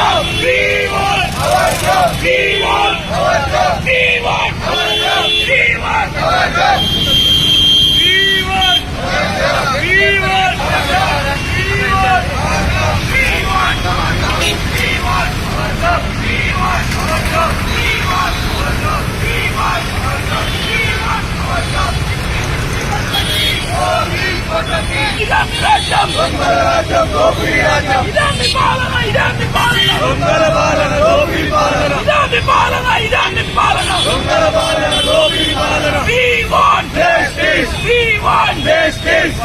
job. We want our job. We want our job. We want our job. We want our job. We want our job. We want our job. We want our job. We want our job. We want our job. We want our job. We want our job. We want our job. We want our job. ఇదామి రాజ్యం దొంగల రాజ్యం దోపిడీ రాజ్యం ఇదామి పాలన దొంగల పాలన దోపిడీ పాలన ఇదామి పాలన దొంగల పాలన దోపిడీ పాలన we want justice we want justice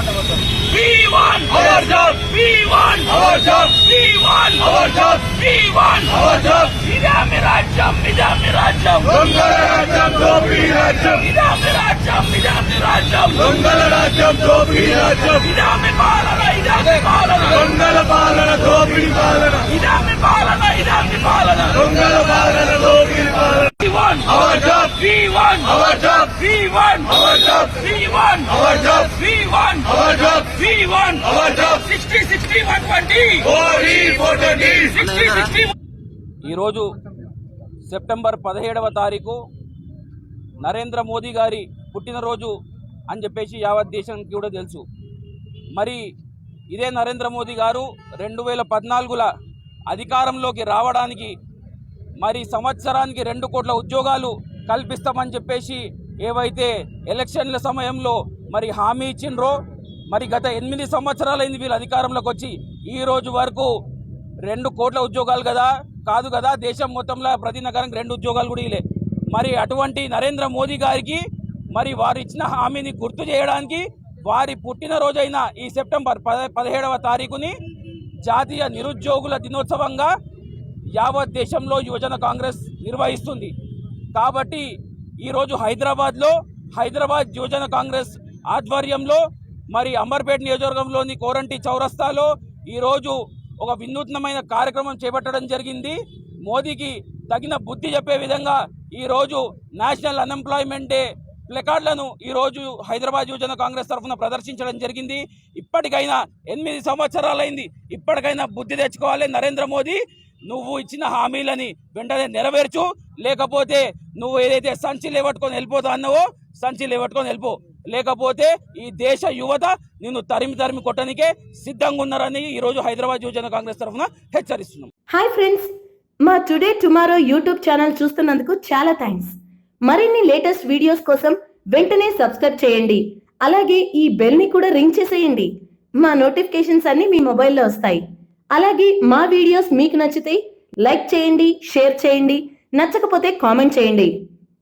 we want our job we want our job we want our job we want our job ఇదామి రాజ్యం దొంగల రాజ్యం దోపిడీ రాజ్యం ఇదామి రాజ్యం దొంగల రాజ్యం దోపిడీ రాజ్యం ఇదామి పాలన దొంగల పాలన దోపిడీ పాలన ఇదామి పాలన దొంగల పాలన దోపిడీ పాలన we want our job we want our job we want our job we want our job we want our job we want our job 60 60 120 40 60 60 ఈ రోజు సెప్టెంబర్ 17వ తారీఖు నరేంద్ర మోదీ గారి పుట్టినరోజు అని చెప్పేసి యావత్ దేశానికి కూడా తెలుసు. మరి ఇదే నరేంద్ర మోదీ గారు 2014లో అధికారంలోకి రావడానికి మరి సంవత్సరానికి 2 కోట్ల ఉద్యోగాలు కల్పిస్తామని చెప్పేసి ఏవైతే ఎలక్షన్ల సమయంలో మరి హామీ ఇచ్చిండ్రో మరి గత 8 సంవత్సరాలైంది వీళ్ళు అధికారంలోకి వచ్చి ఈ రోజు వరకు 2 కోట్ల ఉద్యోగాలు కాదు కదా దేశం మొత్తంలో ప్రతి నగరానికి 2 ఉద్యోగాలు కూడా ఇలే. మరి అటువంటి నరేంద్ర మోదీ గారికి మరి వారు ఇచ్చిన హామీని గుర్తు చేయడానికి వారి పుట్టినరోజైన ఈ సెప్టెంబర్ 17వ తారీఖుని జాతీయ నిరుద్యోగుల దినోత్సవంగా యావత్ దేశంలో యువజన కాంగ్రెస్ నిర్వహిస్తుంది. కాబట్టి ఈరోజు హైదరాబాద్ యువజన కాంగ్రెస్ ఆధ్వర్యంలో మరి అంబర్పేట నియోజకవర్గంలోని కోరంటి చౌరస్తాలో ఈరోజు ఒక వినూత్నమైన కార్యక్రమం చేపట్టడం జరిగింది. మోదీకి తగిన బుద్ధి చెప్పే విధంగా ఈరోజు నేషనల్ అన్ఎంప్లాయ్మెంట్ డే ప్లకార్డులను ఈరోజు హైదరాబాద్ యువజన కాంగ్రెస్ తరఫున ప్రదర్శించడం జరిగింది. ఇప్పటికైనా 8 సంవత్సరాలైంది, ఇప్పటికైనా బుద్ధి తెచ్చుకోవాలి. నరేంద్ర మోదీ, నువ్వు ఇచ్చిన హామీలని వెంటనే నెరవేర్చు, లేకపోతే నువ్వు ఏదైతే సంచి లేవట్టుకొని వెళ్ళిపోతా అన్నావో సంచి లేవట్టుకొని వెళ్ళిపో, లేకపోతే ఈ దేశ యువత నిన్ను తరిమి కొట్టడానికే సిద్ధంగా ఉన్నారని ఈరోజు హైదరాబాద్ యువజన కాంగ్రెస్ తరఫున హెచ్చరిస్తున్నాం. హాయ్ ఫ్రెండ్స్, మా టుడే టుమారో యూట్యూబ్ ఛానల్ చూస్తున్నందుకు చాలా థ్యాంక్స్. మరిన్ని లేటెస్ట్ వీడియోస్ కోసం వెంటనే సబ్స్క్రైబ్ చేయండి. అలాగే ఈ బెల్ ని కూడా రింగ్ చేసేయండి. మా నోటిఫికేషన్స్ అన్ని మీ మొబైల్లో వస్తాయి. అలాగే మా వీడియోస్ మీకు నచ్చితే లైక్ చేయండి, షేర్ చేయండి, నచ్చకపోతే కామెంట్ చేయండి.